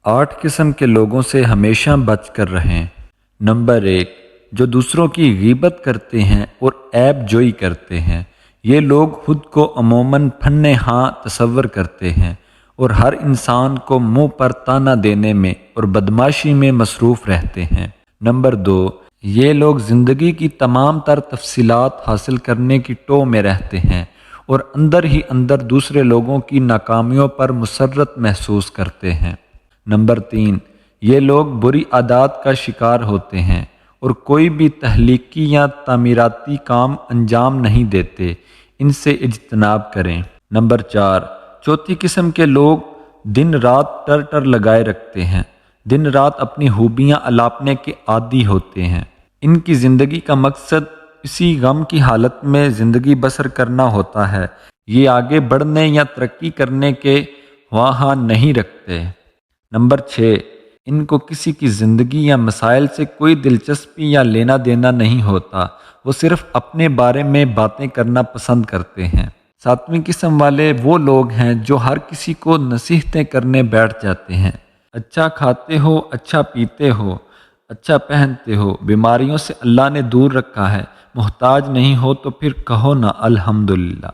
8 قسم کے لوگوں سے ہمیشہ بچ کر رہیں۔ نمبر 1، جو دوسروں کی غیبت کرتے ہیں اور عیب جوئی کرتے ہیں۔ یہ لوگ خود کو عموماً فن ہاں تصور کرتے ہیں اور ہر انسان کو منہ پر طعنہ دینے میں اور بدمعاشی میں مصروف رہتے ہیں۔ نمبر 2، یہ لوگ زندگی کی تمام تر تفصیلات حاصل کرنے کی ٹو میں رہتے ہیں اور اندر ہی اندر دوسرے لوگوں کی ناکامیوں پر مسرت محسوس کرتے ہیں۔ نمبر 3، یہ لوگ بری عادات کا شکار ہوتے ہیں اور کوئی بھی تخلیقی یا تعمیراتی کام انجام نہیں دیتے، ان سے اجتناب کریں۔ نمبر 4، چوتھی قسم کے لوگ دن رات ٹر لگائے رکھتے ہیں، دن رات اپنی خوبیاں الاپنے کے عادی ہوتے ہیں۔ ان کی زندگی کا مقصد اسی غم کی حالت میں زندگی بسر کرنا ہوتا ہے، یہ آگے بڑھنے یا ترقی کرنے کے خواہاں نہیں رکھتے۔ نمبر 6، ان کو کسی کی زندگی یا مسائل سے کوئی دلچسپی یا لینا دینا نہیں ہوتا، وہ صرف اپنے بارے میں باتیں کرنا پسند کرتے ہیں۔ 7ویں قسم والے وہ لوگ ہیں جو ہر کسی کو نصیحتیں کرنے بیٹھ جاتے ہیں۔ اچھا کھاتے ہو، اچھا پیتے ہو، اچھا پہنتے ہو، بیماریوں سے اللہ نے دور رکھا ہے، محتاج نہیں ہو تو پھر کہو نا الحمدللہ۔